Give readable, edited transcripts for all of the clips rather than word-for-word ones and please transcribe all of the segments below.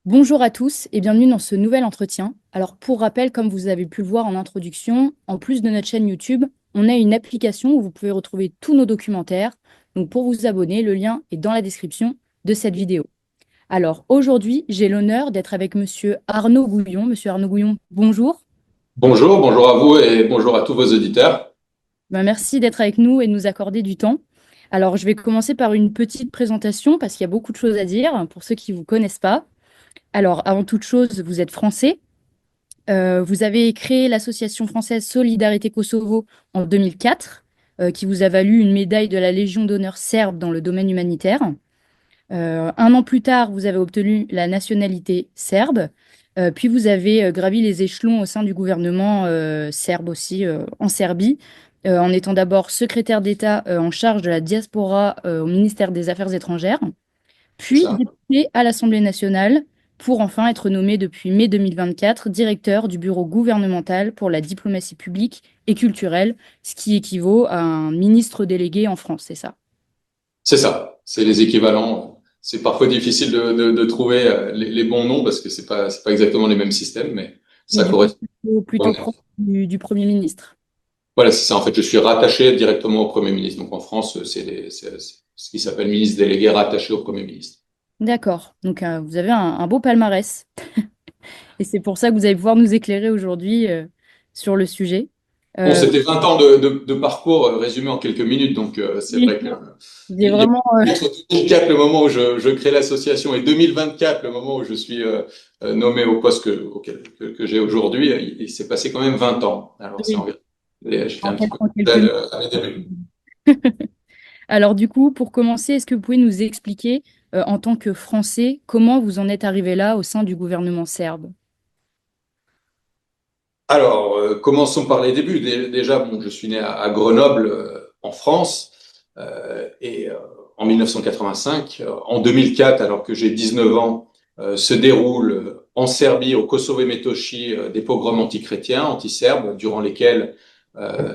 Bonjour à tous et bienvenue dans ce nouvel entretien. Alors pour rappel, comme vous avez pu le voir en introduction, en plus de notre chaîne YouTube, on a une application où vous pouvez retrouver tous nos documentaires. Donc pour vous abonner, le lien est dans la description de cette vidéo. Alors aujourd'hui, j'ai l'honneur d'être avec Monsieur Arnaud Gouillon. Monsieur Arnaud Gouillon, bonjour. Bonjour, bonjour à vous et bonjour à tous vos auditeurs. Merci d'être avec nous et de nous accorder du temps. Alors je vais commencer par une petite présentation parce qu'il y a beaucoup de choses à dire pour ceux qui ne vous connaissent pas. Alors avant toute chose, vous êtes français. Vous avez créé l'association française Solidarité Kosovo en 2004, qui vous a valu une médaille de la Légion d'honneur serbe dans le domaine humanitaire. Un an plus tard, vous avez obtenu la nationalité serbe, puis vous avez gravi les échelons au sein du gouvernement serbe aussi en Serbie, en étant d'abord secrétaire d'État en charge de la diaspora au ministère des Affaires étrangères C'est puis ça. député à l'Assemblée nationale, pour enfin être nommé depuis mai 2024 directeur du bureau gouvernemental pour la diplomatie publique et culturelle, ce qui équivaut à un ministre délégué en France, c'est ça. C'est ça. C'est les équivalents. C'est parfois difficile de trouver les bons noms parce que c'est pas exactement les mêmes systèmes, mais Mais ça du coup, correspond. plutôt proche du Premier ministre. Voilà, c'est ça. En fait, je suis rattaché directement au Premier ministre. Donc en France, c'est ce qui s'appelle ministre délégué rattaché au Premier ministre. D'accord, donc vous avez un beau palmarès, et c'est pour ça que vous allez pouvoir nous éclairer aujourd'hui sur le sujet. Bon, Euh, c'était 20 ans de parcours résumé en quelques minutes, donc c'est oui, vrai que j'ai il y a vraiment entre 2004, le moment où je crée l'association, et 2024, le moment où je suis nommé au poste que j'ai aujourd'hui, il s'est passé quand même 20 ans. Alors c'est oui, environ. Et j'étais un petit peu en quelques jeune minutes. à mes débuts. Alors du coup, pour commencer, est-ce que vous pouvez nous expliquer, en tant que Français, comment vous en êtes arrivé là au sein du gouvernement serbe? Alors, commençons par les débuts. Déjà, bon, je suis né à Grenoble, en France, et en 1985. En 2004, alors que j'ai 19 ans, se déroulent en Serbie, au Kosovo et Metochi, des pogroms antichrétiens, anti-serbes, durant lesquels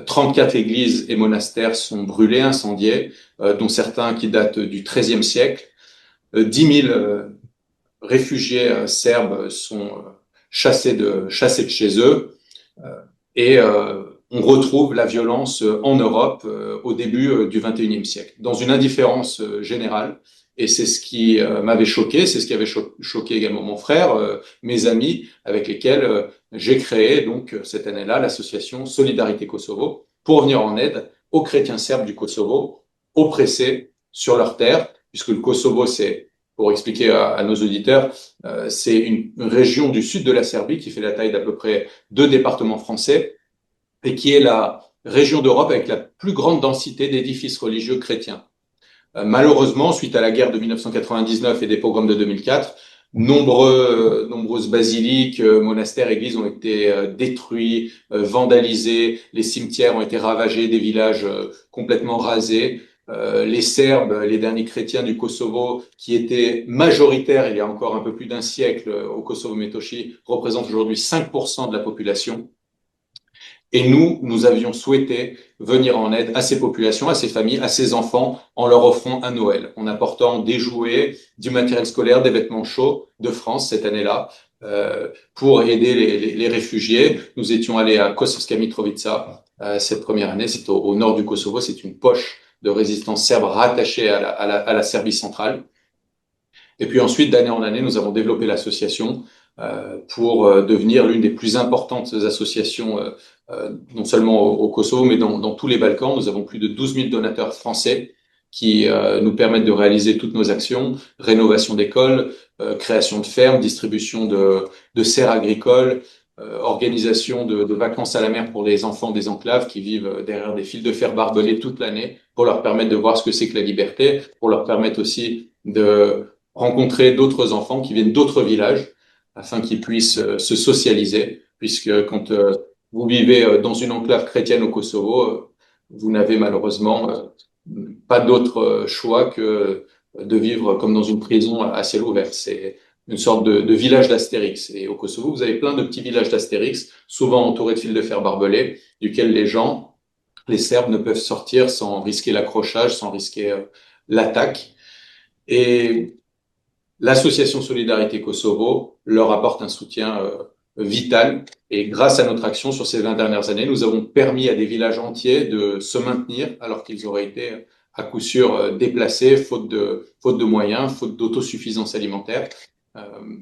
34 églises et monastères sont brûlés, incendiés, dont certains qui datent du XIIIe siècle. 10 000 réfugiés serbes sont chassés de chez eux. Et on retrouve la violence en Europe au début du XXIe siècle, dans une indifférence générale. Et c'est ce qui m'avait choqué, c'est ce qui avait choqué également mon frère, mes amis, avec lesquels j'ai créé donc cette année-là l'association Solidarité Kosovo pour venir en aide aux chrétiens serbes du Kosovo, oppressés sur leur terre, puisque le Kosovo, c'est, pour expliquer à nos auditeurs, c'est une région du sud de la Serbie qui fait la taille d'à peu près deux départements français et qui est la région d'Europe avec la plus grande densité d'édifices religieux chrétiens. Malheureusement, suite à la guerre de 1999 et des pogroms de 2004, nombreuses basiliques, monastères, églises ont été détruits, vandalisés, les cimetières ont été ravagés, des villages complètement rasés. Les Serbes, les derniers chrétiens du Kosovo, qui étaient majoritaires il y a encore un peu plus d'un siècle au Kosovo-Metochi, représentent aujourd'hui 5% de la population. Et nous avions souhaité venir en aide à ces populations, à ces familles, à ces enfants, en leur offrant un Noël, en apportant des jouets, du matériel scolaire, des vêtements chauds de France cette année-là, pour aider les réfugiés. Nous étions allés à Kosovska Mitrovica cette première année, c'est au nord du Kosovo, c'est une poche de résistance serbe rattachée à la Serbie centrale. Et puis ensuite, d'année en année, nous avons développé l'association pour devenir l'une des plus importantes associations, non seulement au Kosovo, mais dans tous les Balkans. Nous avons plus de 12 000 donateurs français qui nous permettent de réaliser toutes nos actions, rénovation d'écoles, création de fermes, distribution de serres agricoles, organisation de vacances à la mer pour les enfants des enclaves qui vivent derrière des fils de fer barbelés toute l'année, pour leur permettre de voir ce que c'est que la liberté, pour leur permettre aussi de rencontrer d'autres enfants qui viennent d'autres villages afin qu'ils puissent se socialiser, puisque quand vous vivez dans une enclave chrétienne au Kosovo, vous n'avez malheureusement pas d'autre choix que de vivre comme dans une prison à ciel ouvert. C'est une sorte de village d'Astérix. Et au Kosovo, vous avez plein de petits villages d'Astérix, souvent entourés de fils de fer barbelés, duquel les gens, les Serbes, ne peuvent sortir sans risquer l'accrochage, sans risquer l'attaque. Et l'association Solidarité Kosovo leur apporte un soutien vital. Et grâce à notre action sur ces 20 dernières années, nous avons permis à des villages entiers de se maintenir alors qu'ils auraient été à coup sûr déplacés, faute de moyens, faute d'autosuffisance alimentaire.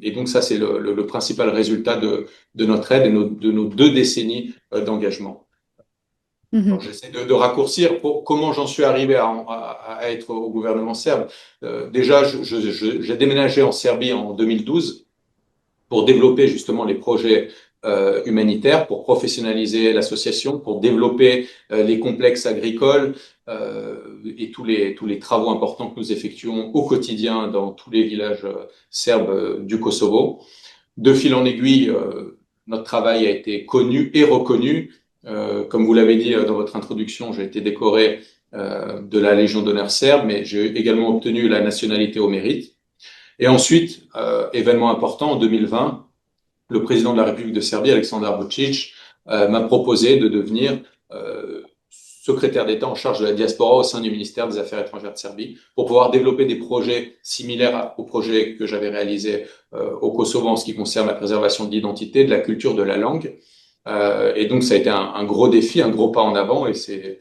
Et donc ça, c'est le principal résultat de notre aide et de nos 2 décennies d'engagement. Alors, Mhm. j'essaie de raccourcir pour comment j'en suis arrivé à être au gouvernement serbe. Déjà, j'ai déménagé en Serbie en 2012 pour développer justement les projets humanitaires, pour professionnaliser l'association, pour développer les complexes agricoles et tous les travaux importants que nous effectuons au quotidien dans tous les villages serbes du Kosovo. De fil en aiguille, notre travail a été connu et reconnu. Comme vous l'avez dit dans votre introduction, j'ai été décoré de la Légion d'honneur serbe, mais j'ai également obtenu la nationalité au mérite. Et ensuite, événement important, en 2020, le président de la République de Serbie, Aleksandar Vučić, m'a proposé de devenir secrétaire d'État en charge de la diaspora au sein du ministère des Affaires étrangères de Serbie pour pouvoir développer des projets similaires aux projets que j'avais réalisés au Kosovo en ce qui concerne la préservation de l'identité, de la culture, de la langue. Et donc, ça a été un gros défi, un gros pas en avant et c'est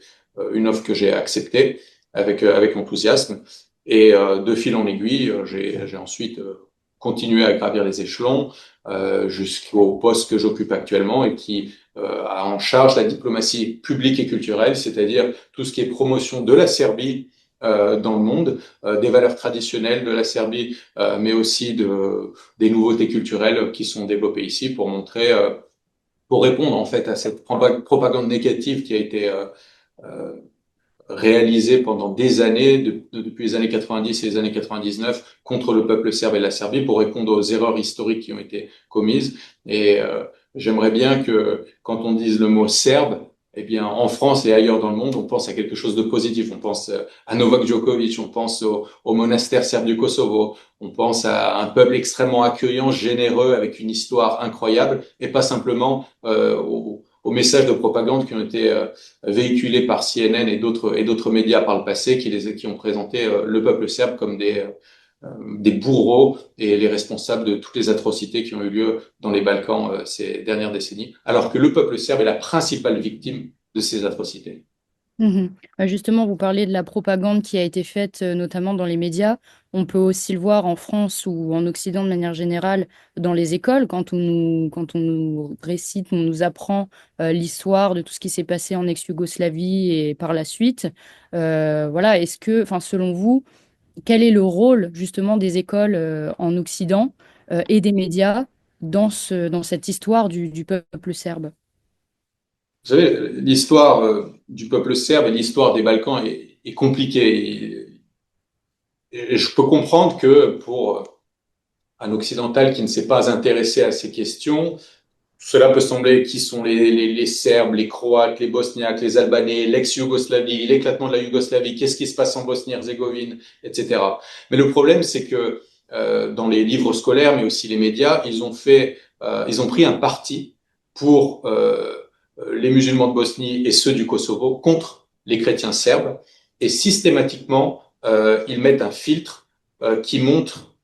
une offre que j'ai acceptée avec enthousiasme. Et de fil en aiguille, j'ai ensuite continué à gravir les échelons jusqu'au poste que j'occupe actuellement et qui a en charge la diplomatie publique et culturelle, c'est-à-dire tout ce qui est promotion de la Serbie dans le monde, des valeurs traditionnelles de la Serbie, mais aussi des nouveautés culturelles qui sont développées ici pour répondre en fait à cette propagande négative qui a été euh, réalisé pendant des années, depuis les années 90 et les années 99, contre le peuple serbe et la Serbie pour répondre aux erreurs historiques qui ont été commises. Et j'aimerais bien que quand on dise le mot serbe, eh bien, en France et ailleurs dans le monde, on pense à quelque chose de positif. On pense à Novak Djokovic, on pense au monastère serbe du Kosovo, on pense à un peuple extrêmement accueillant, généreux, avec une histoire incroyable, et pas simplement aux messages de propagande qui ont été véhiculés par CNN et d'autres médias par le passé qui ont présenté le peuple serbe comme des bourreaux et les responsables de toutes les atrocités qui ont eu lieu dans les Balkans ces dernières décennies, alors que le peuple serbe est la principale victime de ces atrocités. Mhm. Justement, vous parlez de la propagande qui a été faite notamment dans les médias. On peut aussi le voir en France ou en Occident de manière générale dans les écoles quand on nous récite, on nous apprend l'histoire de tout ce qui s'est passé en ex-Yougoslavie et par la suite. Voilà, enfin, selon vous, quel est le rôle justement des écoles en Occident et des médias dans cette histoire du peuple serbe? Vous savez, l'histoire du peuple serbe et l'histoire des Balkans est compliquée. Et je peux comprendre que pour un occidental qui ne s'est pas intéressé à ces questions, cela peut sembler qui sont les Serbes, les Croates, les Bosniaques, les Albanais, l'ex-Yougoslavie, l'éclatement de la Yougoslavie, qu'est-ce qui se passe en Bosnie-Herzégovine, etc. Mais le problème, c'est que dans les livres scolaires, mais aussi les médias, ils ont pris un parti pour les musulmans de Bosnie et ceux du Kosovo contre les chrétiens serbes, et systématiquement, ils mettent un filtre qui montre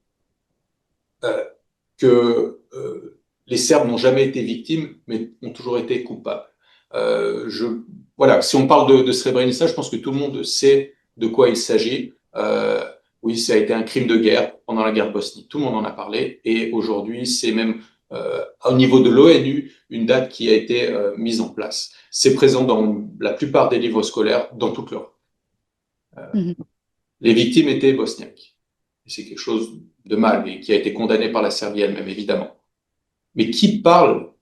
euh, que les Serbes n'ont jamais été victimes, mais ont toujours été coupables. Je, voilà, si on parle de Srebrenica, je pense que tout le monde sait de quoi il s'agit. Oui, ça a été un crime de guerre pendant la guerre de Bosnie. Tout le monde en a parlé. Et aujourd'hui, c'est même au niveau de l'ONU une date qui a été mise en place. C'est présent dans la plupart des livres scolaires dans toute l'Europe. Mhm. Les victimes étaient bosniaques. C'est quelque chose de mal et qui a été condamné par la Serbie elle-même, évidemment. Mais qui parle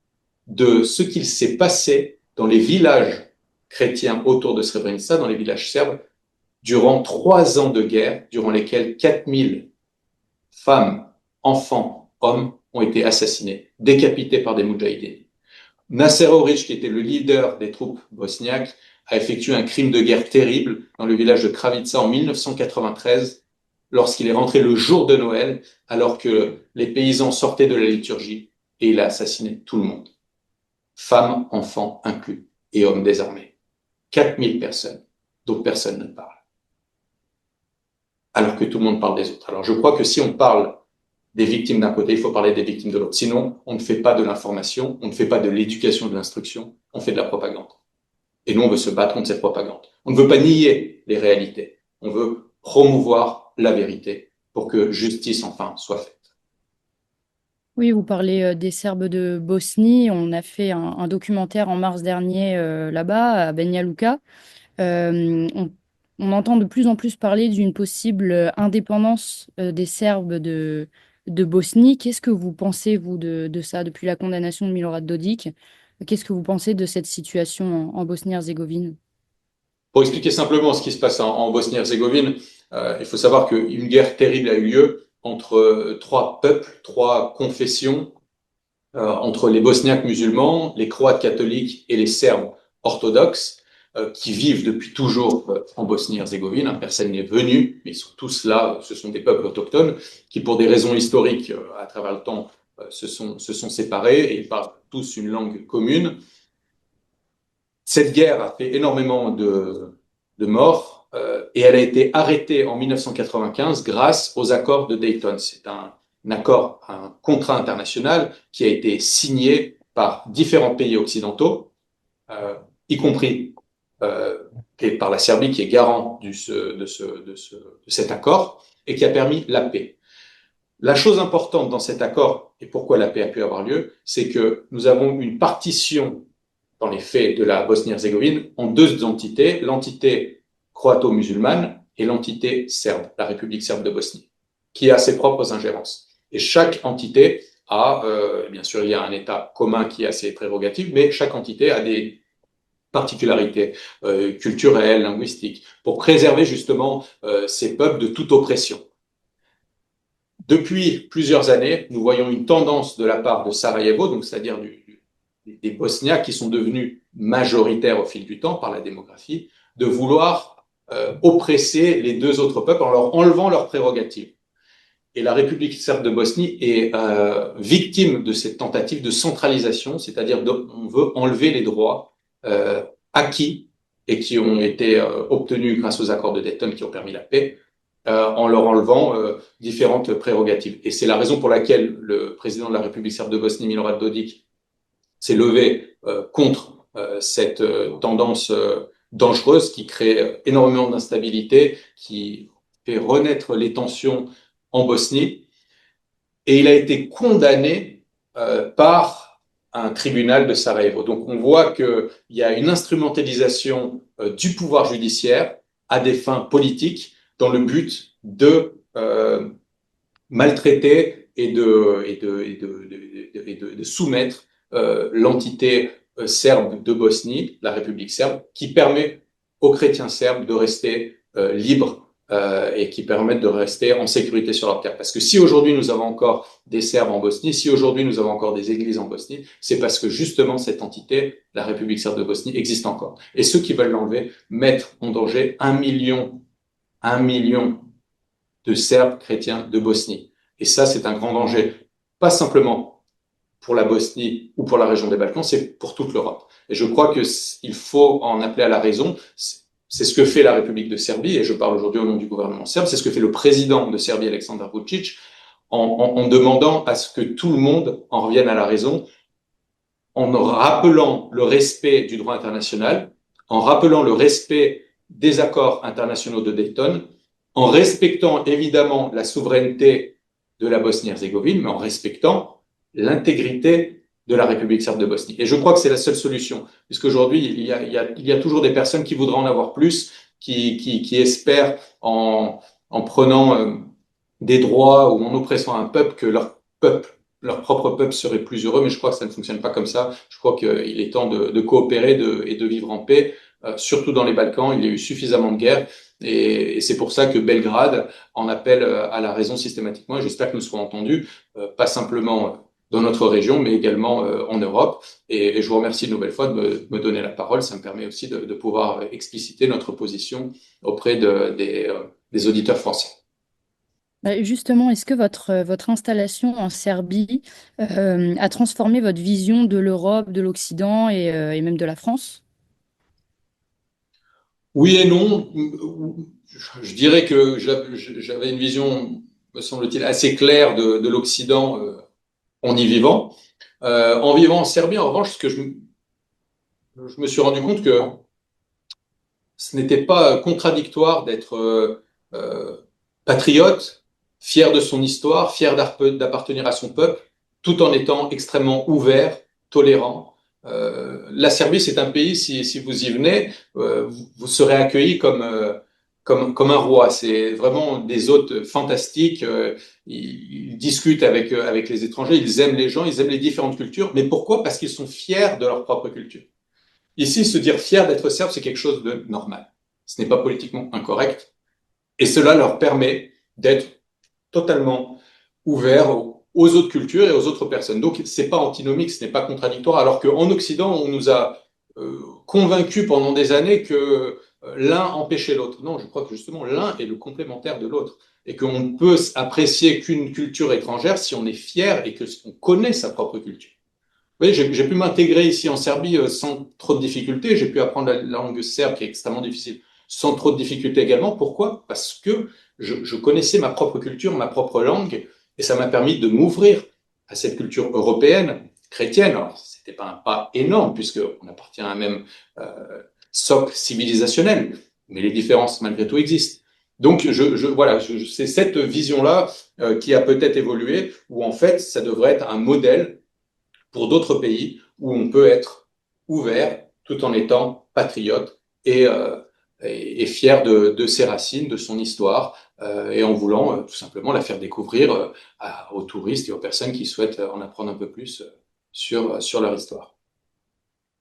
de ce qu'il s'est passé dans les villages chrétiens autour de Srebrenica, dans les villages serbes, durant 3 ans de guerre, durant lesquels 4000 femmes, enfants, hommes ont été assassinés, décapités par des moudjahidines. Nasser Oric, qui était le leader des troupes bosniaques, a effectué un crime de guerre terrible dans le village de Kravica en 1993, lorsqu'il est rentré le jour de Noël, alors que les paysans sortaient de la liturgie, et il a assassiné tout le monde, femmes, enfants inclus, et hommes désarmés. 4000 personnes, dont personne ne parle, alors que tout le monde parle des autres. Alors je crois que si on parle des victimes d'un côté, il faut parler des victimes de l'autre. Sinon, on ne fait pas de l'information, on ne fait pas de l'éducation, de l'instruction, on fait de la propagande. Et nous, on veut se battre contre cette propagande. On ne veut pas nier les réalités. On veut promouvoir la vérité pour que justice, enfin, soit faite. Oui, vous parlez des Serbes de Bosnie. On a fait un documentaire en mars dernier là-bas, à Banja Luka. On, on entend de plus en plus parler d'une possible indépendance des Serbes de Bosnie. Qu'est-ce que vous pensez, vous, de ça, depuis la condamnation de Milorad Dodik? Qu'est-ce que vous pensez de cette situation en Bosnie-Herzégovine? Pour expliquer simplement ce qui se passe en Bosnie-Herzégovine, il faut savoir qu'une guerre terrible a eu lieu entre trois peuples, trois confessions, entre les Bosniaques musulmans, les Croates catholiques et les Serbes orthodoxes, qui vivent depuis toujours en Bosnie-Herzégovine. Personne n'est venu, mais ils sont tous là. Ce sont des peuples autochtones qui, pour des raisons historiques, à travers le temps, se sont séparés et parlent tous une langue commune. Cette guerre a fait énormément de morts et elle a été arrêtée en 1995 grâce aux accords de Dayton. C'est un accord, un contrat international qui a été signé par différents pays occidentaux, euh, y compris et par la Serbie qui est garant de cet accord et qui a permis la paix. La chose importante dans cet accord et pourquoi la paix a pu avoir lieu, c'est que nous avons une partition dans les faits de la Bosnie-Herzégovine en deux entités, l'entité croato-musulmane et l'entité serbe, la République serbe de Bosnie, qui a ses propres ingérences. Et chaque entité a, bien sûr, il y a un État commun qui a ses prérogatives, mais chaque entité a des particularités culturelles, linguistiques, pour préserver justement ces peuples de toute oppression. Depuis plusieurs années, nous voyons une tendance de la part de Sarajevo, donc c'est-à-dire des Bosniaques qui sont devenus majoritaires au fil du temps par la démographie, de vouloir oppresser les deux autres peuples en leur enlevant leurs prérogatives. Et la République serbe de Bosnie est victime de cette tentative de centralisation, c'est-à-dire qu'on veut enlever les droits acquis et qui ont été obtenus grâce aux accords de Dayton qui ont permis la paix, en leur enlevant différentes prérogatives. Et c'est la raison pour laquelle le président de la République serbe de Bosnie, Milorad Dodik, s'est levé contre cette tendance dangereuse qui crée énormément d'instabilité, qui fait renaître les tensions en Bosnie. Et il a été condamné par un tribunal de Sarajevo. Donc on voit qu'il y a une instrumentalisation du pouvoir judiciaire à des fins politiques dans le but de maltraiter et de soumettre l'entité serbe de Bosnie, la République serbe, qui permet aux chrétiens serbes de rester libres et qui permettent de rester en sécurité sur leur terre. Parce que si aujourd'hui nous avons encore des Serbes en Bosnie, si aujourd'hui nous avons encore des églises en Bosnie, c'est parce que justement cette entité, la République serbe de Bosnie, existe encore. Et ceux qui veulent l'enlever mettent en danger un million de Serbes chrétiens de Bosnie. Et ça, c'est un grand danger, pas simplement pour la Bosnie ou pour la région des Balkans, c'est pour toute l'Europe. Et je crois qu'il faut en appeler à la raison. C'est ce que fait la République de Serbie, et je parle aujourd'hui au nom du gouvernement serbe, c'est ce que fait le président de Serbie, Aleksandar Vučić, en demandant à ce que tout le monde en revienne à la raison, en rappelant le respect du droit international, en rappelant le respect des accords internationaux de Dayton, en respectant évidemment la souveraineté de la Bosnie-Herzégovine, mais en respectant l'intégrité de la République serbe de Bosnie. Et je crois que c'est la seule solution, puisqu'aujourd'hui, il y a toujours des personnes qui voudraient en avoir plus, qui espèrent en prenant des droits ou en oppressant un peuple que leur propre peuple serait plus heureux, mais je crois que ça ne fonctionne pas comme ça. Je crois qu'il est temps de coopérer et de vivre en paix, surtout dans les Balkans. Il y a eu suffisamment de guerres et c'est pour ça que Belgrade en appelle à la raison systématiquement et j'espère que nous serons entendus, pas simplement dans notre région, mais également en Europe. Et je vous remercie une nouvelle fois de me donner la parole. Ça me permet aussi de pouvoir expliciter notre position auprès des auditeurs français. Bah, justement, est-ce que votre installation en Serbie a transformé votre vision de l'Europe, de l'Occident et même de la France? Oui et non. Je dirais que j'avais une vision me semble-t-il, assez clair de l'Occident en y vivant. En vivant en Serbie, en revanche, je me suis rendu compte que ce n'était pas contradictoire d'être euh, patriote, fier de son histoire, fier d'appartenir à son peuple, tout en étant extrêmement ouvert, tolérant. La Serbie, c'est un pays, si vous y venez, vous serez accueilli comme un roi. C'est vraiment des hôtes fantastiques. Ils discutent avec les étrangers, ils aiment les gens, ils aiment les différentes cultures. Mais pourquoi? Parce qu'ils sont fiers de leur propre culture. Ici, se dire fier d'être serbe, c'est quelque chose de normal. Ce n'est pas politiquement incorrect. Et cela leur permet d'être totalement ouverts aux autres cultures et aux autres personnes. Donc, c'est pas antinomique, ce n'est pas contradictoire. Alors qu'en Occident, on nous a convaincus pendant des années que l'un empêchait l'autre. Non, je crois que justement, l'un est le complémentaire de l'autre. Et qu'on ne peut apprécier qu'une culture étrangère si on est fier et qu'on connaît sa propre culture. Oui, j'ai pu m'intégrer ici en Serbie sans trop de difficultés. J'ai pu apprendre la langue serbe qui est extrêmement difficile sans trop de difficultés également. Pourquoi? Parce que je connaissais ma propre culture, ma propre langue, et ça m'a permis de m'ouvrir à cette culture européenne, chrétienne. Alors, c'était pas un pas énorme puisqu'on appartient à un même socle civilisationnel, mais les différences malgré tout existent. Donc, voilà, c'est cette vision-là qui a peut-être évolué, où en fait, ça devrait être un modèle pour d'autres pays où on peut être ouvert tout en étant patriote et fier de ses racines, de son histoire, et en voulant tout simplement la faire découvrir aux touristes et aux personnes qui souhaitent en apprendre un peu plus sur leur histoire.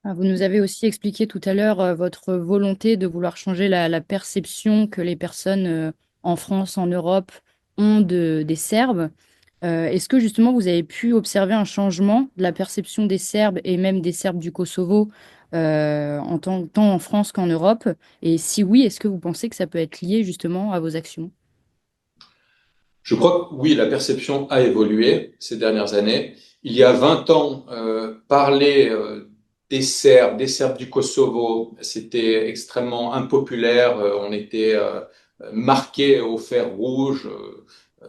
Vous nous avez aussi expliqué tout à l'heure votre volonté de vouloir changer la perception que les personnes en France, en Europe, ont des Serbes. Est-ce que justement vous avez pu observer un changement de la perception des Serbes et même des Serbes du Kosovo tant en France qu'en Europe? Et si oui, est-ce que vous pensez que ça peut être lié justement à vos actions? Je crois que oui, la perception a évolué ces dernières années. Il y a 20 ans, parler des Serbes du Kosovo, c'était extrêmement impopulaire. On était marqué au fer rouge.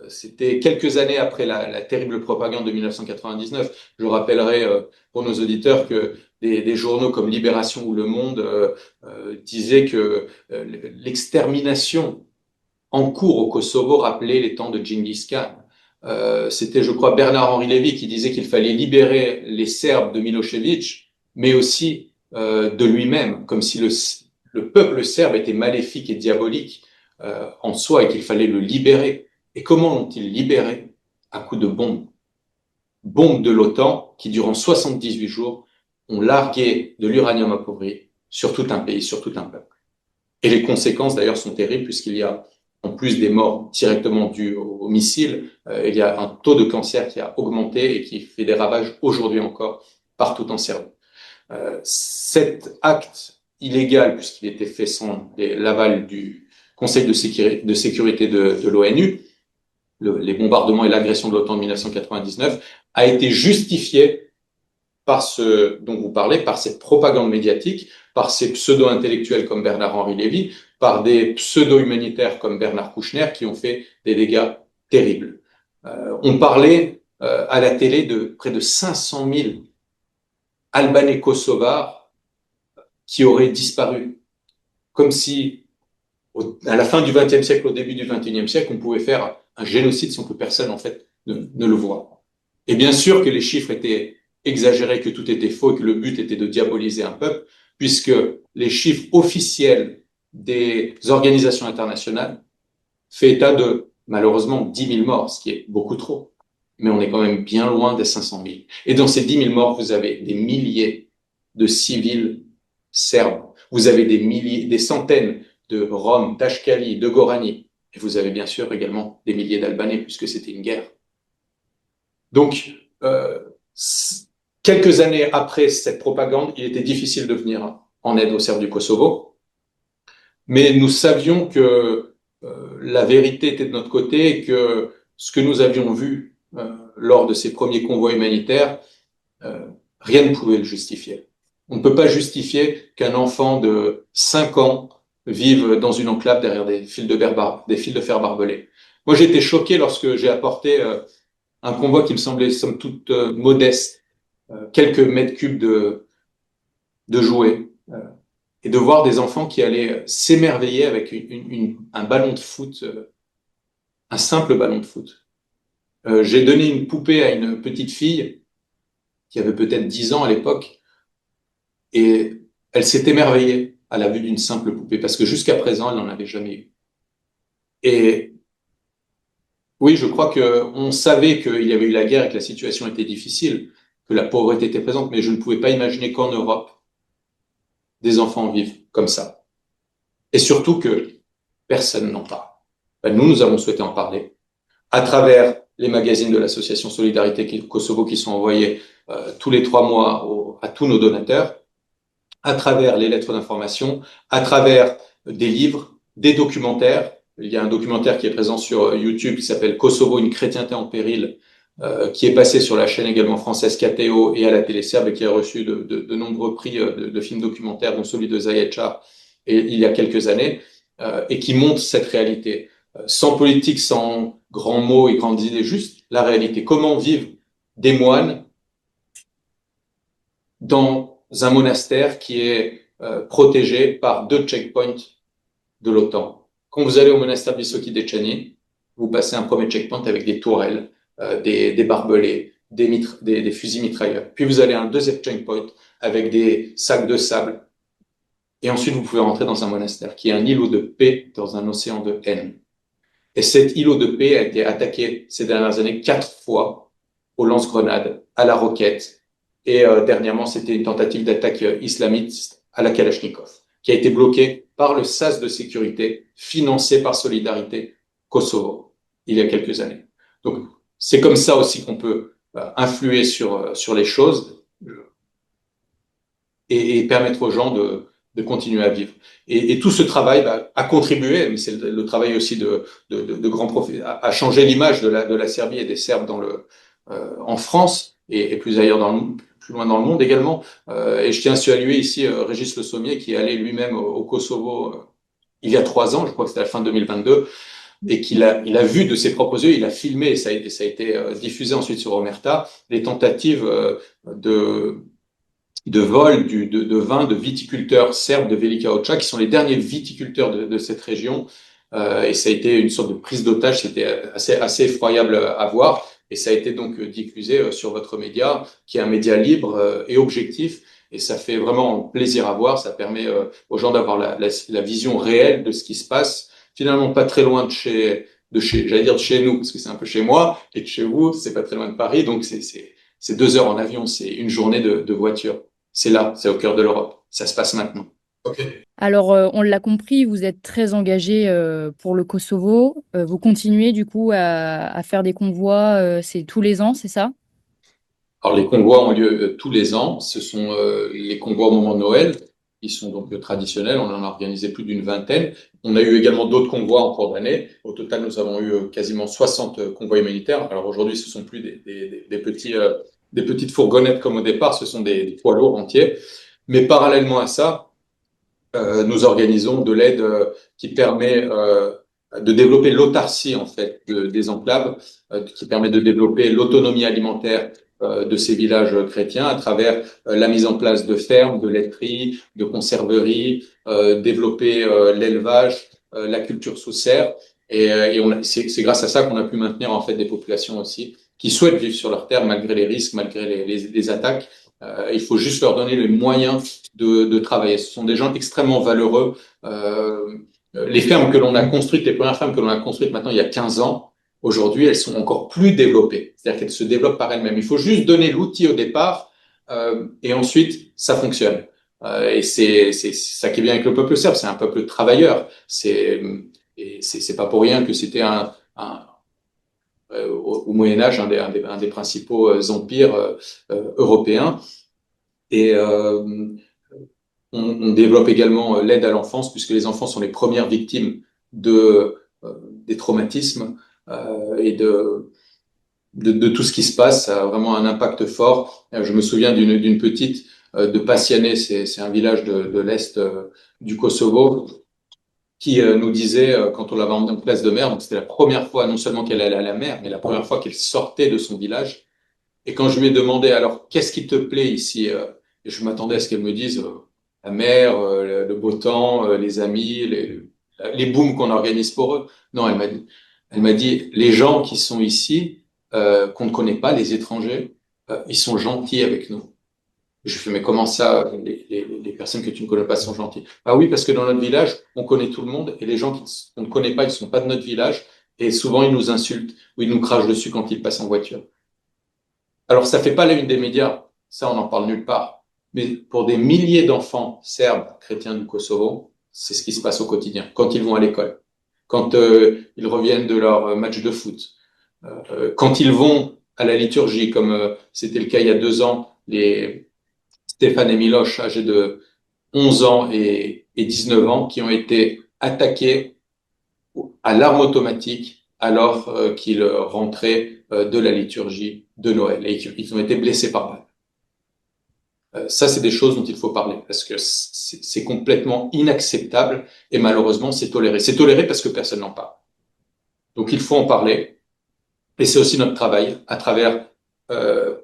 C'était quelques années après la terrible propagande de 1999. Je rappellerai pour nos auditeurs que des journaux comme Libération ou Le Monde disaient que l'extermination en cours au Kosovo rappelait les temps de Gengis Khan. C'était, je crois, Bernard-Henri Lévy qui disait qu'il fallait libérer les Serbes de Milosevic, mais aussi de lui-même, comme si le peuple serbe était maléfique et diabolique en soi et qu'il fallait le libérer. Et comment l'ont-ils libéré? À coups de bombes. Bombes de l'OTAN qui, durant 78 jours, ont largué de l'uranium appauvri sur tout un pays, sur tout un peuple. Et les conséquences, d'ailleurs, sont terribles puisqu'il y a, en plus des morts directement dues aux missiles, il y a un taux de cancer qui a augmenté et qui fait des ravages aujourd'hui encore partout en Serbie. Cet acte illégal, puisqu'il était fait sans l'aval du Conseil de sécurité de l'ONU, les bombardements et l'agression de l'OTAN en 1999, a été justifié par ce dont vous parlez, par cette propagande médiatique, par ces pseudo-intellectuels comme Bernard-Henri Lévy, par des pseudo-humanitaires comme Bernard Kouchner qui ont fait des dégâts terribles. On parlait à la télé de près de 500 000 Albanais kosovars qui auraient disparu, comme si à la fin du XXe siècle, au début du XXIe siècle, on pouvait faire un génocide sans que personne en fait ne le voie. Et bien sûr que les chiffres étaient exagérés, que tout était faux, que le but était de diaboliser un peuple, puisque les chiffres officiels des organisations internationales fait état de malheureusement 10 000 morts, ce qui est beaucoup trop. Mais on est quand même bien loin des 500 000. Et dans ces 10 000 morts, vous avez des milliers de civils serbes. Vous avez des milliers, des centaines de Roms, d'Ashkali, de Gorani. Et vous avez bien sûr également des milliers d'Albanais, puisque c'était une guerre. Donc, quelques années après cette propagande, il était difficile de venir en aide aux Serbes du Kosovo. Mais nous savions que la vérité était de notre côté et que ce que nous avions vu lors de ces premiers convois humanitaires, rien ne pouvait le justifier. On ne peut pas justifier qu'un enfant de 5 ans vive dans une enclave derrière des fils de fer barbelés. Moi, j'ai été choqué lorsque j'ai apporté un convoi qui me semblait somme toute modeste, quelques mètres cubes de jouets, et de voir des enfants qui allaient s'émerveiller avec un ballon de foot, un simple ballon de foot. J'ai donné une poupée à une petite fille qui avait peut-être 10 ans à l'époque, et elle s'est émerveillée à la vue d'une simple poupée, parce que jusqu'à présent, elle n'en avait jamais eu. Et oui, je crois qu'on savait qu'il y avait eu la guerre et que la situation était difficile, que la pauvreté était présente, mais je ne pouvais pas imaginer qu'en Europe, des enfants vivent comme ça. Et surtout que personne n'en parle. Ben, nous avons souhaité en parler à travers les magazines de l'association Solidarité Kosovo qui sont envoyés tous les 3 mois à tous nos donateurs, à travers les lettres d'information, à travers des livres, des documentaires. Il y a un documentaire qui est présent sur YouTube qui s'appelle Kosovo, une chrétienté en péril, qui est passé sur la chaîne également française KTO et à la télé serbe et qui a reçu de nombreux prix de films documentaires, dont celui de Zayed et il y a quelques années, et qui montre cette réalité. Sans politique, sans grands mots et grandes idées, juste la réalité. Comment vivent des moines dans un monastère qui est protégé par 2 checkpoints de l'OTAN. Quand vous allez au monastère Visoki Dechani, vous passez un premier checkpoint avec des tourelles, des barbelés, des fusils mitrailleurs. Puis vous allez à un deuxième checkpoint avec des sacs de sable. Et ensuite, vous pouvez rentrer dans un monastère qui est un îlot de paix dans un océan de haine. Et cet îlot de paix a été attaqué ces dernières années 4 fois au lance-grenades, à la roquette. Et dernièrement, c'était une tentative d'attaque islamiste à la Kalachnikov, qui a été bloquée par le SAS de sécurité, financé par Solidarité Kosovo, il y a quelques années. Donc, c'est comme ça aussi qu'on peut influer sur les choses et permettre aux gens de continuer à vivre. Et tout ce travail a contribué, mais c'est le travail aussi de grands profs, à changer l'image de la Serbie et des Serbes en France et plus ailleurs plus loin dans le monde également. Et je tiens à saluer ici Régis Le Sommier qui est allé lui-même au Kosovo il y a 3 ans, je crois que c'était à la fin 2022, et il a vu de ses propres yeux, il a filmé et ça a été diffusé ensuite sur Omerta, les tentatives de vol de vin de viticulteurs serbes de Velika Hoća, qui sont les derniers viticulteurs de cette région. Et ça a été une sorte de prise d'otage, c'était assez effroyable à voir. Et ça a été donc diffusé sur votre média, qui est un média libre et objectif. Et ça fait vraiment plaisir à voir. Ça permet aux gens d'avoir la vision réelle de ce qui se passe. Finalement, pas très loin j'allais dire de chez nous, parce que c'est un peu chez moi, et de chez vous, c'est pas très loin de Paris. Donc c'est 2 heures en avion, c'est une journée de voiture. C'est là, c'est au cœur de l'Europe. Ça se passe maintenant. Okay. Alors, on l'a compris, vous êtes très engagé pour le Kosovo. Vous continuez du coup à faire des convois, c'est tous les ans, c'est ça? Alors, les convois ont lieu tous les ans. Ce sont les convois au moment de Noël. Ils sont donc traditionnels. On en a organisé plus d'une vingtaine. On a eu également d'autres convois en cours d'année. Au total, nous avons eu quasiment 60 convois humanitaires. Alors aujourd'hui, ce sont plus des petites fourgonnettes comme au départ. Ce sont des poids lourds entiers. Mais parallèlement à ça, nous organisons de l'aide qui permet de développer l'autarcie en fait des enclaves, qui permet de développer l'autonomie alimentaire de ces villages chrétiens à travers la mise en place de fermes, de laiteries, de conserveries, développer l'élevage, la culture sous serre. C'est grâce à ça qu'on a pu maintenir en fait des populations aussi qui souhaitent vivre sur leur terre malgré les risques, malgré les attaques. Il faut juste leur donner les moyens de travailler. Ce sont des gens extrêmement valeureux. Les fermes que l'on a construites, les premières fermes que l'on a construites maintenant il y a 15 ans, aujourd'hui, elles sont encore plus développées. C'est-à-dire qu'elles se développent par elles-mêmes. Il faut juste donner l'outil au départ et ensuite, ça fonctionne. Et c'est ça qui est bien avec le peuple serbe. C'est un peuple travailleur. C'est pas pour rien que c'était au Moyen-Âge un des principaux empires européens. Et on développe également l'aide à l'enfance, puisque les enfants sont les premières victimes des traumatismes et de tout ce qui se passe. Ça a vraiment un impact fort. Je me souviens d'une petite de Pasiane, c'est un village de l'Est du Kosovo. qui nous disait, quand on l'avait emmenée en place de mer, donc c'était la première fois, non seulement qu'elle allait à la mer, mais la première fois qu'elle sortait de son village. Et quand je lui ai demandé, alors, qu'est-ce qui te plaît ici? Et je m'attendais à ce qu'elle me dise la mer, le beau temps, les amis, les booms qu'on organise pour eux. Non, elle m'a dit, les gens qui sont ici, qu'on ne connaît pas, les étrangers, ils sont gentils avec nous. Je fais, mais comment ça, les personnes que tu ne connais pas sont gentilles? Ah oui, parce que dans notre village, on connaît tout le monde et les gens qu'on ne connaît pas, ils ne sont pas de notre village et souvent ils nous insultent ou ils nous crachent dessus quand ils passent en voiture. Alors, ça fait pas la une des médias, ça on n'en parle nulle part. Mais pour des milliers d'enfants serbes chrétiens du Kosovo, c'est ce qui se passe au quotidien, quand ils vont à l'école, quand ils reviennent de leur match de foot, quand ils vont à la liturgie, comme c'était le cas il y a 2 ans, les Stéphane et Miloš, âgés de 11 ans et 19 ans, qui ont été attaqués à l'arme automatique alors qu'ils rentraient de la liturgie de Noël et qu'ils ont été blessés par balle. Ça, c'est des choses dont il faut parler parce que c'est complètement inacceptable et malheureusement, c'est toléré. C'est toléré parce que personne n'en parle. Donc, il faut en parler et c'est aussi notre travail à travers euh,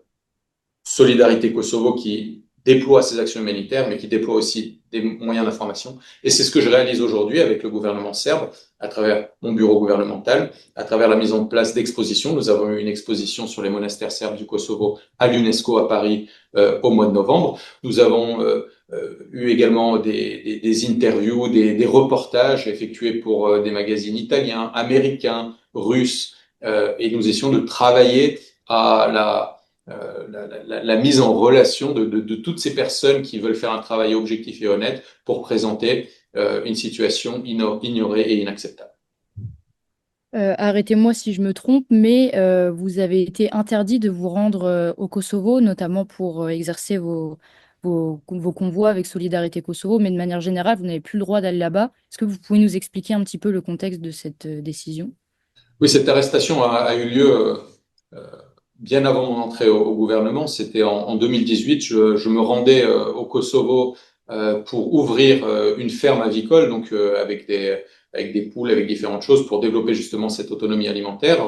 Solidarité Kosovo qui déploie ses actions humanitaires, mais qui déploie aussi des moyens d'information. Et c'est ce que je réalise aujourd'hui avec le gouvernement serbe, à travers mon bureau gouvernemental, à travers la mise en place d'expositions. Nous avons eu une exposition sur les monastères serbes du Kosovo à l'UNESCO à Paris au mois de novembre. Nous avons eu également des interviews, des reportages effectués pour des magazines italiens, américains, russes, et nous essayons de travailler à la mise en relation de toutes ces personnes qui veulent faire un travail objectif et honnête pour présenter une situation ignorée et inacceptable. Arrêtez-moi si je me trompe, mais vous avez été interdit de vous rendre au Kosovo, notamment pour exercer vos convois avec Solidarité Kosovo, mais de manière générale, vous n'avez plus le droit d'aller là-bas. Est-ce que vous pouvez nous expliquer un petit peu le contexte de cette décision? Oui, cette arrestation a eu lieu bien avant mon entrée au gouvernement. C'était en 2018. Je me rendais au Kosovo pour ouvrir une ferme avicole, donc avec des poules, avec différentes choses, pour développer justement cette autonomie alimentaire.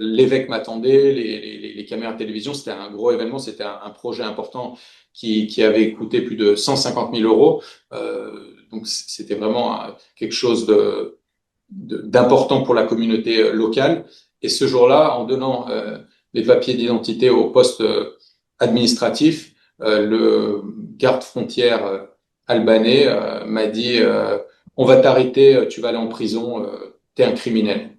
L'évêque m'attendait, les caméras de télévision, c'était un gros événement, c'était un projet important qui avait coûté plus de 150 000 euros. Donc c'était vraiment quelque chose d'important pour la communauté locale. Et ce jour-là, en donnant les papiers d'identité au poste administratif, le garde frontière albanais m'a dit on va t'arrêter, tu vas aller en prison, t'es un criminel.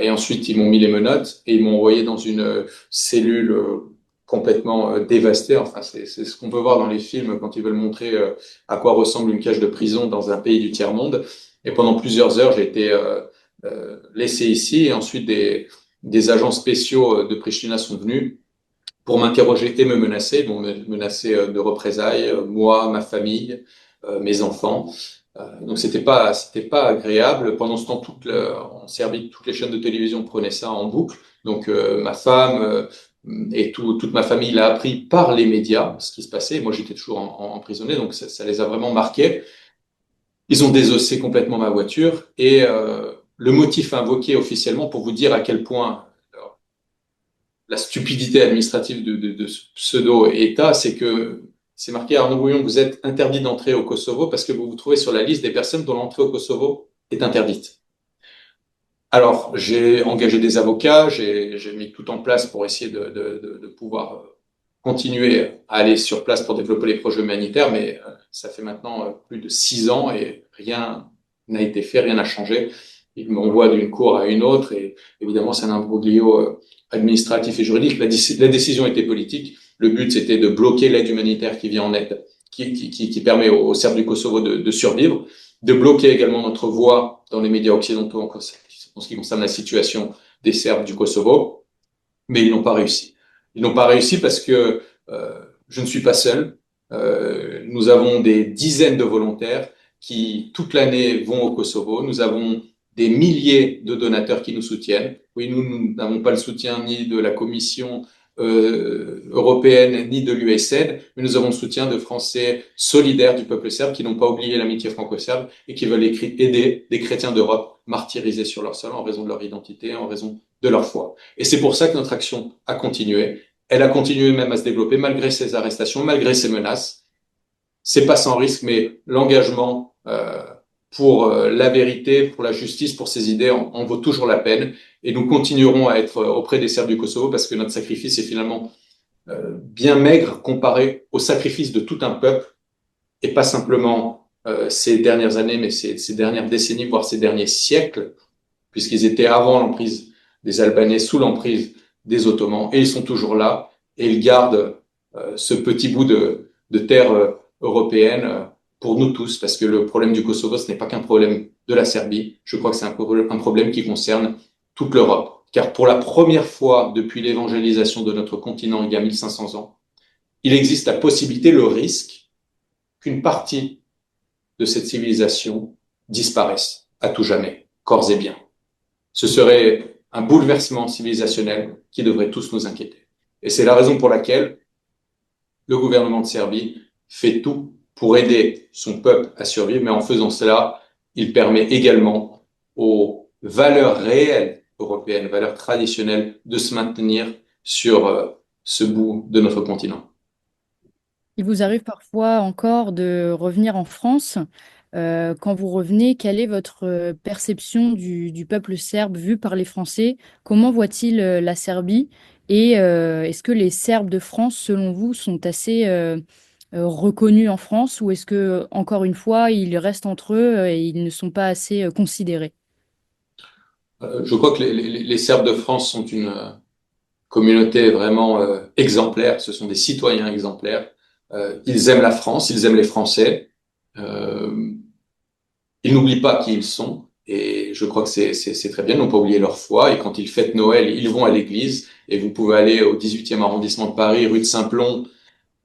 Et ensuite, ils m'ont mis les menottes et ils m'ont envoyé dans une cellule complètement dévastée. Enfin, c'est ce qu'on peut voir dans les films quand ils veulent montrer à quoi ressemble une cage de prison dans un pays du tiers-monde. Et pendant plusieurs heures, j'ai été laissé ici. Et ensuite, des agents spéciaux de Pristina sont venus pour m'interroger et me menacer. Ils m'ont menacé de représailles, moi, ma famille, mes enfants. Donc c'était pas agréable. Pendant ce temps, en Serbie, toutes les chaînes de télévision prenaient ça en boucle. Donc ma femme et toute ma famille l'a appris par les médias, ce qui se passait. Moi, j'étais toujours emprisonné, donc ça les a vraiment marqués. Ils ont désossé complètement ma voiture et le motif invoqué officiellement pour vous dire à quel point la stupidité administrative de ce pseudo-État, c'est que c'est marqué Arnaud Bouillon, vous êtes interdit d'entrer au Kosovo parce que vous vous trouvez sur la liste des personnes dont l'entrée au Kosovo est interdite. Alors, j'ai engagé des avocats, j'ai mis tout en place pour essayer de pouvoir continuer à aller sur place pour développer les projets humanitaires, mais ça fait maintenant plus de 6 ans et rien n'a été fait, rien n'a changé. Ils m'envoient d'une cour à une autre et évidemment, c'est un imbroglio administratif et juridique. La décision était politique. Le but, c'était de bloquer l'aide humanitaire qui vient en aide, qui permet aux Serbes du Kosovo de survivre, de bloquer également notre voix dans les médias occidentaux en ce qui concerne la situation des Serbes du Kosovo, mais ils n'ont pas réussi. Ils n'ont pas réussi parce que je ne suis pas seul. Nous avons des dizaines de volontaires qui, toute l'année, vont au Kosovo. Nous avons des milliers de donateurs qui nous soutiennent. Oui, nous n'avons pas le soutien ni de la Commission européenne ni de l'USAID, mais nous avons le soutien de Français solidaires du peuple serbe qui n'ont pas oublié l'amitié franco-serbe et qui veulent aider des chrétiens d'Europe martyrisés sur leur sol en raison de leur identité, en raison de leur foi. Et c'est pour ça que notre action a continué. Elle a continué même à se développer malgré ces arrestations, malgré ces menaces. C'est pas sans risque, mais l'engagement pour la vérité, pour la justice, pour ces idées en vaut toujours la peine. Et nous continuerons à être auprès des Serbes du Kosovo parce que notre sacrifice est finalement bien maigre comparé au sacrifice de tout un peuple et pas simplement ces dernières années, mais ces dernières décennies, voire ces derniers siècles, puisqu'ils étaient avant l'emprise des Albanais, sous l'emprise des Ottomans, et ils sont toujours là, et ils gardent ce petit bout de terre européenne pour nous tous, parce que le problème du Kosovo, ce n'est pas qu'un problème de la Serbie, je crois que c'est un problème qui concerne toute l'Europe. Car pour la première fois depuis l'évangélisation de notre continent il y a 1500 ans, il existe la possibilité, le risque, qu'une partie de cette civilisation disparaisse à tout jamais, corps et biens. Ce serait un bouleversement civilisationnel qui devrait tous nous inquiéter. Et c'est la raison pour laquelle le gouvernement de Serbie fait tout pour aider son peuple à survivre, mais en faisant cela, il permet également aux valeurs réelles européennes, valeurs traditionnelles, de se maintenir sur ce bout de notre continent. Il vous arrive parfois encore de revenir en France. Quand vous revenez, quelle est votre perception du peuple serbe vu par les Français? Comment voit-il la Serbie? Et est-ce que les Serbes de France, selon vous, sont assez reconnus en France ou est-ce que, encore une fois, ils restent entre eux et ils ne sont pas assez considérés? Je crois que les Serbes de France sont une communauté vraiment exemplaire. Ce sont des citoyens exemplaires. Ils aiment la France, ils aiment les Français. Euh, Ils n'oublient pas qui ils sont. Et je crois que c'est très bien. Ils n'ont pas oublié leur foi. Et quand ils fêtent Noël, ils vont à l'église. Et vous pouvez aller au 18e arrondissement de Paris, rue de Saint-Plon,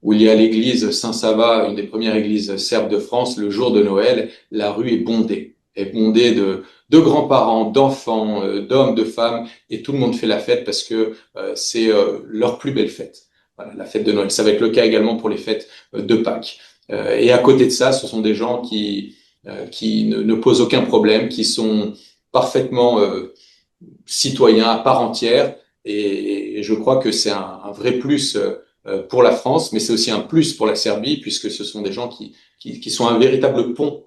où il y a l'église Saint-Sava, une des premières églises serbes de France. Le jour de Noël, la rue est bondée de grands-parents, d'enfants, d'hommes, de femmes. Et tout le monde fait la fête parce que c'est leur plus belle fête. Voilà, la fête de Noël. Ça va être le cas également pour les fêtes de Pâques. Et à côté de ça, ce sont des gens qui ne posent aucun problème, qui sont parfaitement citoyens à part entière. Et je crois que c'est un vrai plus pour la France, mais c'est aussi un plus pour la Serbie, puisque ce sont des gens qui sont un véritable pont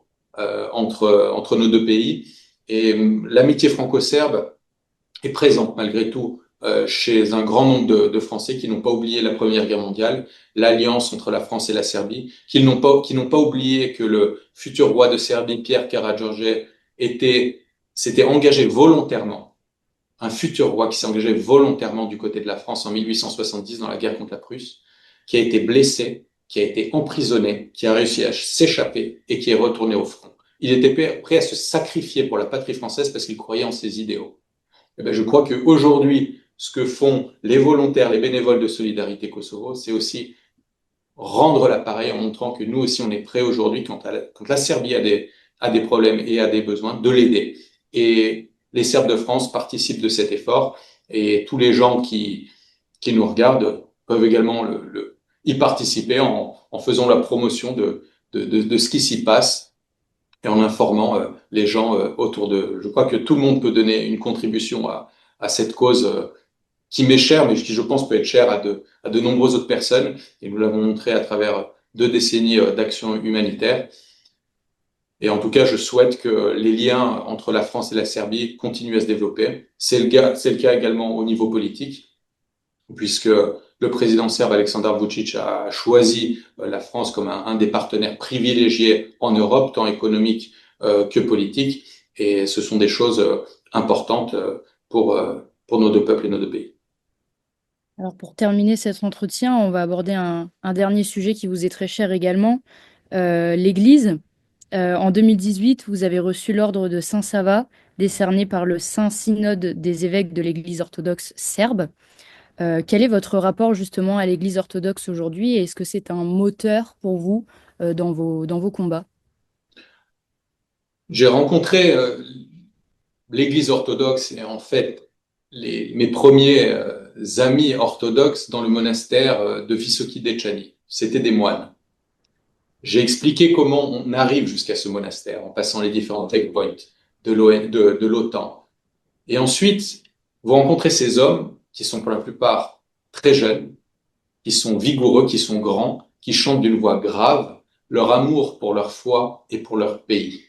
entre nos deux pays. Et l'amitié franco-serbe est présente malgré tout chez un grand nombre de Français qui n'ont pas oublié la Première Guerre mondiale, l'alliance entre la France et la Serbie, qui n'ont pas oublié que le futur roi de Serbie, Pierre Karađorđe, s'était engagé volontairement, un futur roi qui s'est engagé volontairement du côté de la France en 1870 dans la guerre contre la Prusse, qui a été blessé, qui a été emprisonné, qui a réussi à s'échapper et qui est retourné au front. Il était prêt à se sacrifier pour la patrie française parce qu'il croyait en ses idéaux. Eh bien, je crois qu'aujourd'hui, ce que font les volontaires, les bénévoles de Solidarité Kosovo, c'est aussi rendre l'appareil en montrant que nous aussi, on est prêts aujourd'hui, quand la Serbie a des problèmes et a des besoins, de l'aider. Et les Serbes de France participent de cet effort et tous les gens qui nous regardent peuvent également y participer en faisant la promotion de ce qui s'y passe et en informant les gens autour d'eux. Je crois que tout le monde peut donner une contribution à cette cause qui m'est chère, mais qui, je pense, peut être chère à de nombreuses autres personnes. Et nous l'avons montré à travers 2 décennies d'action humanitaire. Et en tout cas, je souhaite que les liens entre la France et la Serbie continuent à se développer. C'est le cas également au niveau politique, puisque le président serbe Aleksandar Vučić a choisi la France comme un des partenaires privilégiés en Europe, tant économique que politique. Et ce sont des choses importantes pour nos deux peuples et nos deux pays. Alors pour terminer cet entretien, on va aborder un dernier sujet qui vous est très cher également, l'Église. En 2018, vous avez reçu l'ordre de Saint-Sava, décerné par le Saint-Synode des évêques de l'Église orthodoxe serbe. Quel est votre rapport justement à l'Église orthodoxe aujourd'hui et est-ce que c'est un moteur pour vous dans vos combats? J'ai rencontré l'Église orthodoxe et en fait mes premiers amis orthodoxes dans le monastère de Visoki Dechani. C'était des moines. J'ai expliqué comment on arrive jusqu'à ce monastère en passant les différents checkpoints de l'OTAN. Et ensuite, vous rencontrez ces hommes qui sont pour la plupart très jeunes, qui sont vigoureux, qui sont grands, qui chantent d'une voix grave leur amour pour leur foi et pour leur pays.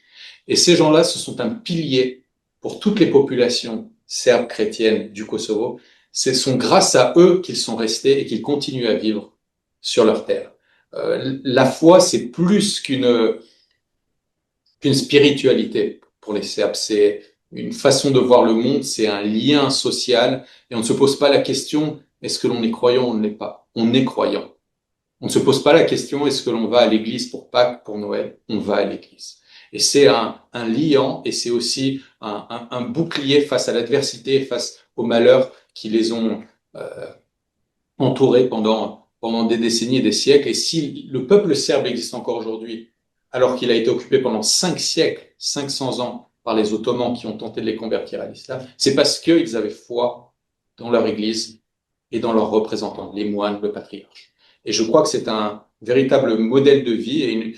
Et ces gens-là, ce sont un pilier pour toutes les populations serbes chrétiennes du Kosovo. Ce sont grâce à eux qu'ils sont restés et qu'ils continuent à vivre sur leur terre. La foi, c'est plus qu'une spiritualité pour les Serbes. C'est une façon de voir le monde, c'est un lien social. Et on ne se pose pas la question, est-ce que l'on est croyant ou on ne l'est pas? On est croyant. On ne se pose pas la question, est-ce que l'on va à l'église pour Pâques, pour Noël? On va à l'église. Et c'est un liant et c'est aussi un bouclier face à l'adversité, face aux malheurs qui les ont entourés pendant des décennies et des siècles. Et si le peuple serbe existe encore aujourd'hui, alors qu'il a été occupé pendant 5 siècles, 500 ans, par les Ottomans qui ont tenté de les convertir à l'islam, c'est parce qu'ils avaient foi dans leur église et dans leurs représentants, les moines, le patriarche. Et je crois que c'est un véritable modèle de vie.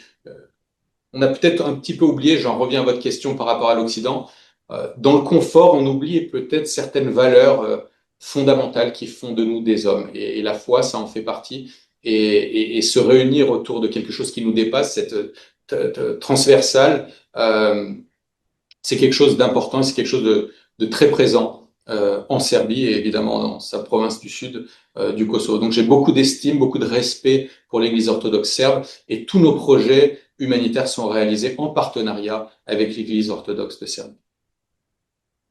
On a peut-être un petit peu oublié, j'en reviens à votre question par rapport à l'Occident, dans le confort, on oublie peut-être certaines valeurs fondamentales qui font de nous des hommes. Et la foi, ça en fait partie. Et se réunir autour de quelque chose qui nous dépasse, cette transversale, c'est quelque chose d'important, c'est quelque chose de très présent en Serbie et évidemment dans sa province du sud du Kosovo. Donc j'ai beaucoup d'estime, beaucoup de respect pour l'Église orthodoxe serbe et tous nos projets humanitaires sont réalisés en partenariat avec l'Église orthodoxe de Serbie.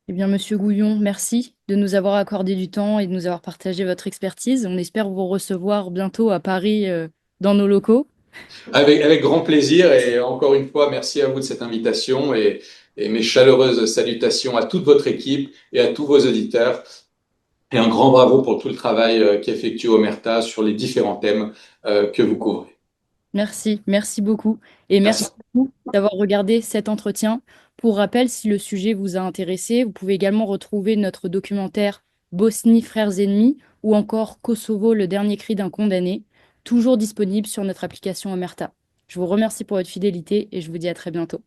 Eh bien, Monsieur Gouillon, merci de nous avoir accordé du temps et de nous avoir partagé votre expertise. On espère vous recevoir bientôt à Paris, dans nos locaux. Avec grand plaisir et encore une fois, merci à vous de cette invitation et mes chaleureuses salutations à toute votre équipe et à tous vos auditeurs. Et un grand bravo pour tout le travail qu'effectue Omerta sur les différents thèmes que vous couvrez. Merci, merci beaucoup. Et merci Merci. beaucoup d'avoir regardé cet entretien. Pour rappel, si le sujet vous a intéressé, vous pouvez également retrouver notre documentaire Bosnie, frères ennemis ou encore Kosovo, le dernier cri d'un condamné, toujours disponible sur notre application Omerta. Je vous remercie pour votre fidélité et je vous dis à très bientôt.